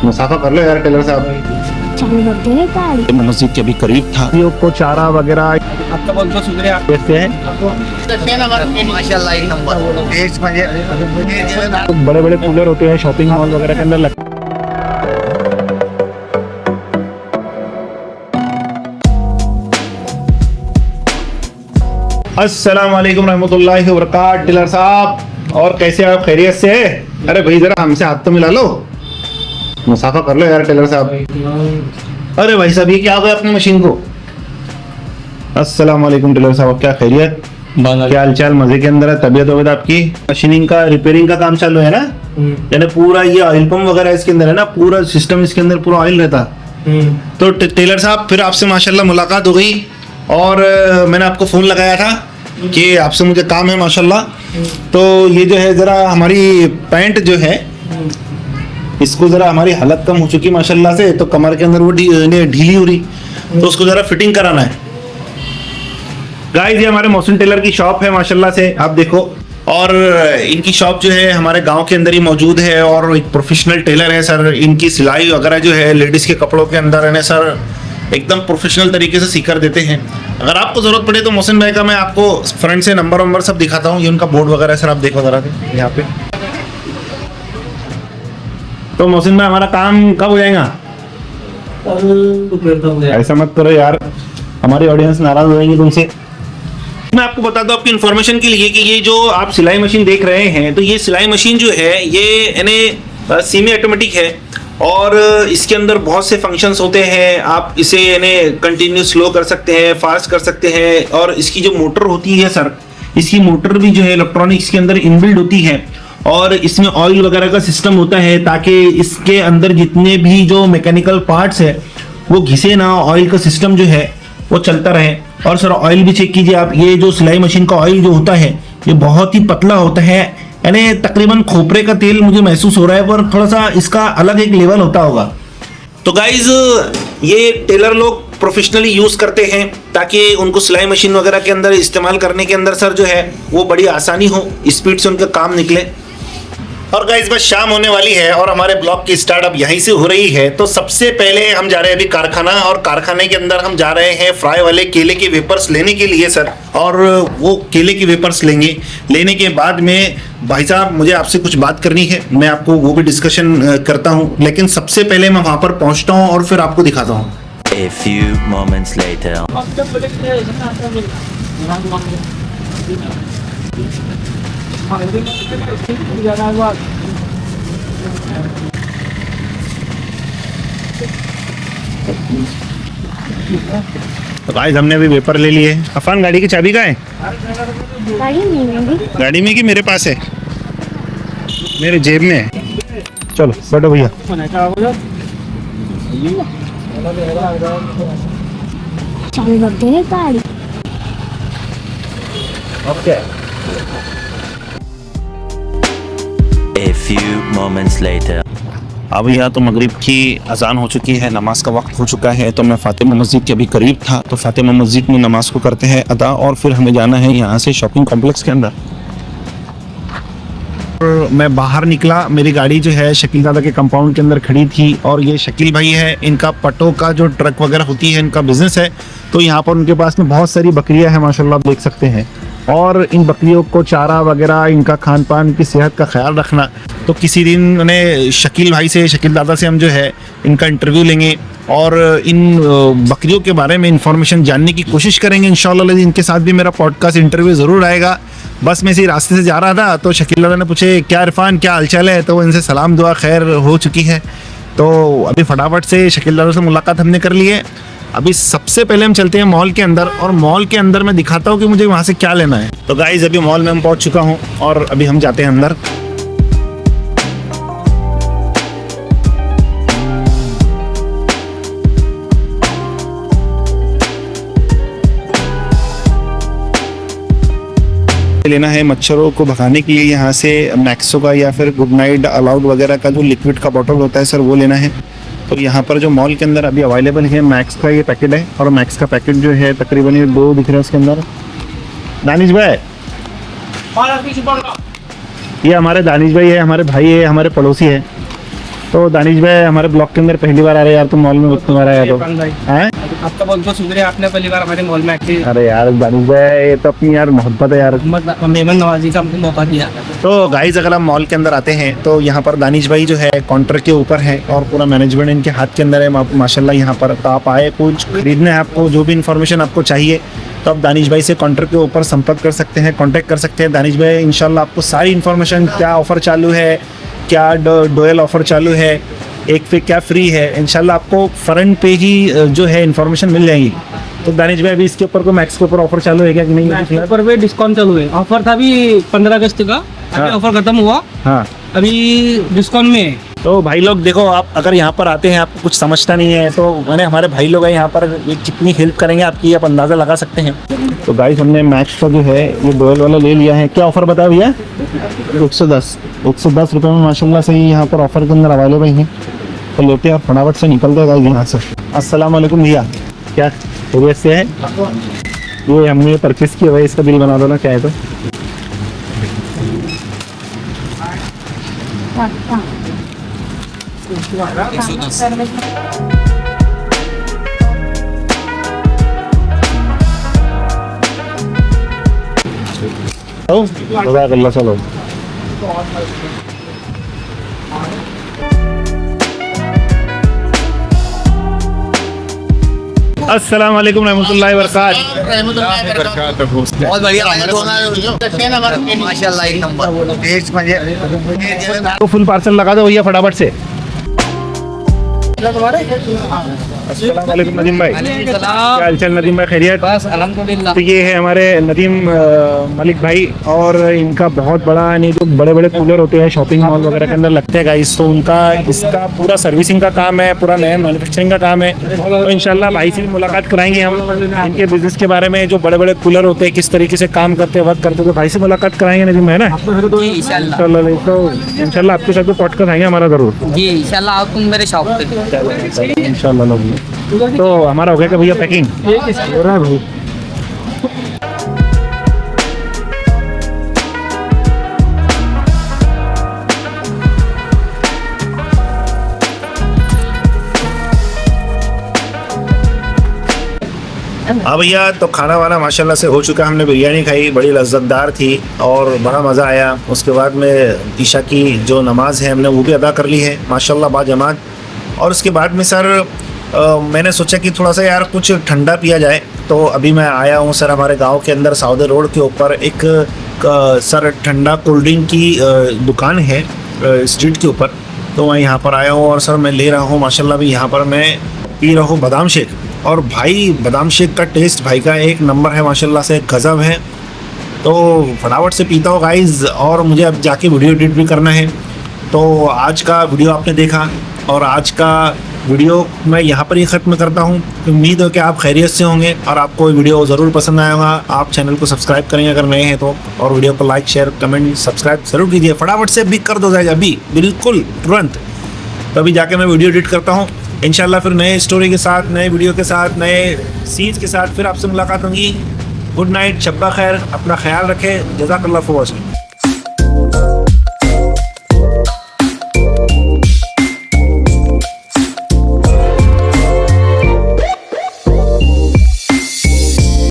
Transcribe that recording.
मुसाफा कर लो यार टेलर साहब। चालू करते हैं गाड़ी। मस्जिद के अभी करीब था, को चारा वगैरह आपका बहुत बहुत शुक्रिया। कैसे है? माशाल्लाह एक नंबर। बड़े बड़े कूलर होते हैं शॉपिंग मॉल वगैरह के अंदर लगते। अस्सलाम वालेकुम रहमतुल्लाहि व बरकात। टेलर साहब और कैसे आप, खैरियत से है? अरे भाई जरा हमसे हाथ तो मिला लो, मुसाफा कर लो यार टेलर साहब। अरे भाई साहब ये क्या हो गया अपनी मशीन को? अस्सलाम वालेकुम टेलर साहब, क्या खैरियत, क्या हालचाल, मजे के अंदर है? तबीयत वगैरह आपकी? मशीनिंग का रिपेयरिंग का काम चालू है ना? यानी पूरा ये ऑयल पंप वगैरह इसके अंदर है ना, पूरा सिस्टम इसके अंदर पूरा ऑयल रहता। तो टेलर साहब फिर आपसे माशाल्लाह मुलाकात हो गई और मैंने आपको फ़ोन लगाया था कि आपसे मुझे काम है माशाल्लाह। तो ये जो है ज़रा हमारी पैंट जो है इसको ज़रा हमारी हालत कम हो चुकी माशाल्लाह से, तो कमर के अंदर वो ढीली हो रही, तो उसको ज़रा फिटिंग कराना है। गाइस ये हमारे मोहसिन टेलर की शॉप है माशाल्लाह से, आप देखो। और इनकी शॉप जो है हमारे गांव के अंदर ही मौजूद है और एक प्रोफेशनल टेलर है सर। इनकी सिलाई वगैरह जो है लेडीज़ के कपड़ों के अंदर है ना सर, एकदम प्रोफेशनल तरीके से सीकर देते हैं। अगर आपको ज़रूरत पड़े तो मोहसिन भाई का मैं आपको फ्रंट से नंबर वंबर सब दिखाता हूँ। ये उनका बोर्ड वगैरह सर, आप देखो ज़रा यहाँ पे। तो मोहसिन भाई हमारा काम कब हो जाएगा? ऐसा मत करो यार, हमारी ऑडियंस नाराज हो जाएंगी तुमसे। मैं आपको बता दूं आपकी इन्फॉर्मेशन के लिए कि ये जो आप सिलाई मशीन देख रहे हैं, तो ये सिलाई मशीन जो है ये यानी सेमी ऑटोमेटिक है और इसके अंदर बहुत से फंक्शंस होते हैं। आप इसे यानी कंटिन्यू स्लो कर सकते हैं, फास्ट कर सकते हैं। और इसकी जो मोटर होती है सर, इसकी मोटर भी जो है इलेक्ट्रॉनिक्स के अंदर इनबिल्ड होती है और इसमें ऑयल वगैरह का सिस्टम होता है ताकि इसके अंदर जितने भी जो मैकेनिकल पार्ट्स है वो घिसे ना, ऑयल का सिस्टम जो है वो चलता रहे। और सर ऑयल भी चेक कीजिए आप, ये जो सिलाई मशीन का ऑयल जो होता है ये बहुत ही पतला होता है, यानी तकरीबन खोपरे का तेल मुझे महसूस हो रहा है, पर थोड़ा सा इसका अलग एक लेवल होता होगा। तो गाइज ये टेलर लोग प्रोफेशनली यूज़ करते हैं ताकि उनको सिलाई मशीन वगैरह के अंदर इस्तेमाल करने के अंदर सर जो है वो बड़ी आसानी हो, स्पीड से उनका काम निकले। और गाइज बस शाम होने वाली है और हमारे ब्लॉग की स्टार्ट अब यहीं से हो रही है। तो सबसे पहले हम जा रहे हैं अभी कारखाना, और कारखाने के अंदर हम जा रहे हैं फ्राई वाले केले के वेपर्स लेने के लिए सर। और वो केले के वेपर्स लेंगे, लेने के बाद में भाई साहब मुझे आपसे कुछ बात करनी है, मैं आपको वो भी डिस्कशन करता हूँ, लेकिन सबसे पहले मैं वहाँ पर पहुँचता हूँ और फिर आपको दिखाता हूँ। A few moments later. तो गाइस हमने अभी वेपर ले लिए। अफान गाड़ी की चाबी कहाँ है? गाड़ी में कि मेरे पास है? मेरे जेब में है। चलो बैठो भैया। चालू करते हैं गाड़ी। Okay. A few moments later. अब यहाँ तो मगरिब की अजान हो चुकी है, नमाज का वक्त हो चुका है। तो मैं फातिमा मस्जिद के अभी करीब था, तो फातिमा मस्जिद में नमाज को करते हैं अदा और फिर हमें जाना है यहाँ से शॉपिंग कॉम्प्लेक्स के अंदर। मैं बाहर निकला, मेरी गाड़ी जो है शकील दादा के कंपाउंड के अंदर खड़ी थी और ये शकील भाई है, इनका पटों का जो ट्रक वगैरह होती है इनका बिजनेस है। तो यहाँ पर उनके पास में बहुत सारी बकरियाँ हैं माशाल्लाह, आप देख सकते हैं। और इन बकरियों को चारा वगैरह, इनका खान पान की सेहत का ख्याल रखना। तो किसी दिन उन्हें शकील भाई से, शकील दादा से हम जो है इनका इंटरव्यू लेंगे और इन बकरियों के बारे में इंफॉर्मेशन जानने की कोशिश करेंगे इंशाल्लाह। इनके साथ भी मेरा पॉडकास्ट इंटरव्यू ज़रूर आएगा। बस मैं इसी रास्ते से जा रहा था तो शकील दादा ने पूछे क्या इरफान क्या हालचाल है, तो इनसे सलाम दुआ खैर हो चुकी है। तो अभी फटाफट से शकील दादा से मुलाकात हमने कर ली है। अभी सबसे पहले हम चलते हैं मॉल के अंदर और मॉल के अंदर मैं दिखाता हूँ कि मुझे वहाँ से क्या लेना है। तो गाइस अभी मॉल में हम पहुँच चुका हूँ और अभी हम जाते हैं अंदर। लेना है मच्छरों को भगाने के लिए यहाँ से मैक्सो का या फिर गुड नाइट अलाउड वगैरह का जो लिक्विड का बॉटल होता है सर वो लेना है। तो यहाँ पर जो मॉल के अंदर अभी अवेलेबल है मैक्स का ये पैकेट है और मैक्स का पैकेट जो है तकरीबन ये 2 दिख रहे हैं उसके अंदर। दानिश भाई ये हमारे दानिश भाई है, हमारे भाई है, हमारे पड़ोसी है। तो दानिश भाई हमारे ब्लॉक के अंदर पहली बार आ रहे यार, तुम मॉल में कितनी बार आया तो इरफान भाई, हैं? आपका बहुत बहुत शुक्रिया, आपने पहली बार हमारे मॉल में आके अरे यार दानिश भाई ये तो अपनी यार मोहब्बत है यार। मेहमान नवाजी का हमको मौका दिया। तो गाइस अगर आप मॉल के अंदर आते हैं तो यहाँ पर दानिश भाई जो है काउंटर के ऊपर है और पूरा मैनेजमेंट इनके हाथ के अंदर है माशाल्लाह। यहाँ पर तो आप आए, कुछ खरीदना है आपको, जो भी इन्फॉर्मेशन आपको चाहिए तो आप दानिश भाई से काउंटर के ऊपर संपर्क कर सकते हैं, कांटेक्ट कर सकते हैं। दानिश भाई इंशाल्लाह आपको सारी इन्फॉर्मेशन, क्या ऑफ़र चालू है, क्या डोएल ऑफ़र चालू है, एक पे क्या फ्री है, इंशाल्लाह आपको फ्रंट पे ही जो है इन्फॉर्मेशन मिल जाएगी। तो दानिश भाई अभी इसके ऊपर को मैक्स के ऊपर ऑफर चालू है क्या कि नहीं? ऊपर पे डिस्काउंट चालू है, ऑफर था अभी 15 अगस्त का, अभी हाँ। ऑफर खत्म हुआ, हाँ, अभी डिस्काउंट में है। तो भाई लोग देखो, आप अगर यहाँ पर आते हैं आपको कुछ समझता नहीं है तो मैंने हमारे भाई लोग हैं यहाँ पर, ये कितनी हेल्प करेंगे आपकी आप अंदाज़ा लगा सकते हैं। तो गाइस हमने मैक्स का जो है ये डोएल वाला ले लिया है। क्या ऑफ़र बताया भैया? 110 रुपये में माशाल्लाह से यहाँ पर ऑफ़र के अंदर अवेलेबल हैं। तो लेते हैं और फटाफट से निकल देगा यहाँ से। अस्सलाम वालेकुम भैया, क्या खैरियत से है? ये हमने परचेस किया हुआ, इसका बिल बना दो ना क्या है तो। जज़ाकल्लाह, चलो। अस्सलाम वालेकुम रहमतुल्लाहि व बरकातहू। बहुत बढ़िया माशाल्लाह, एक नंबर। तो फुल पार्सल लगा दो भैया फटाफट से। अस्सलाम वालेकुम नदीम भाई, क्या हाल चाल नदीम भाई, खैरियत? बस अल्हम्दुलिल्लाह। तो ये है हमारे नदीम मलिक भाई, और इनका बहुत बड़ा यानी जो बड़े बड़े कूलर होते हैं शॉपिंग मॉल वगैरह के अंदर लगते हैं गाइस, तो उनका इसका पूरा सर्विसिंग का काम है, पूरा नया मैन्युफैक्चरिंग का काम है। तो इंशाल्लाह भाई से भी मुलाकात कराएंगे हम, इनके बिजनेस के बारे में, जो बड़े बड़े कूलर होते हैं किस तरीके से काम करते हैं, वर्क करते हैं, तो भाई से मुलाकात कराएंगे नदीम भाई, है ना? इंशाल्लाह। तो इंशाल्लाह आपके साथ पॉडकास्ट आएंगे हमारा ज़रूर जी इंशाल्लाह, आप तुम मेरे शॉप पे। इंशाल्लाह लोग। तो हमारा हो गया क्या भैया पैकिंग? हो रहा है भाई। हाँ भैया, तो खाना वाना माशाल्लाह से हो चुका, हमने बिरयानी खाई, बड़ी लज्जतदार थी और बड़ा मज़ा आया। उसके बाद में ईशा की जो नमाज़ है हमने वो भी अदा कर ली है माशाल्लाह बाजमात। और उसके बाद में सर मैंने सोचा कि थोड़ा सा यार कुछ ठंडा पिया जाए, तो अभी मैं आया हूँ सर हमारे गांव के अंदर सौदे रोड के ऊपर एक सर ठंडा कोल्ड ड्रिंक की दुकान है स्ट्रीट के ऊपर, तो मैं यहाँ पर आया हूँ और सर मैं ले रहा हूँ माशाल्लाह। भी यहाँ पर मैं पी रहा हूँ बादाम शेक, और भाई बादाम शेक का टेस्ट भाई का एक नंबर है माशाल्लाह से, गज़ब है। तो फटाफट से पीता हूँ गाइज़, और मुझे अब जाके वीडियो एडिट भी करना है। तो आज का वीडियो आपने देखा, और आज का वीडियो मैं यहाँ पर ही ख़त्म करता हूँ। उम्मीद है कि आप खैरियत से होंगे और आपको वीडियो ज़रूर पसंद आया होगा। आप चैनल को सब्सक्राइब करेंगे अगर नए हैं तो, और वीडियो को लाइक शेयर कमेंट सब्सक्राइब ज़रूर कीजिए। फटाफट से भी कर दो जाएगा अभी, बिल्कुल तुरंत। तो अभी जाके मैं वीडियो एडिट करता हूँ, इंशाल्लाह फिर नए स्टोरी के साथ, नए वीडियो के साथ, नए सीन्स के साथ फिर आपसे मुलाकात होगी। गुड नाइट, शब्बा खैर, अपना ख्याल रखें, जज़ाकल्लाह फॉर वॉचिंग।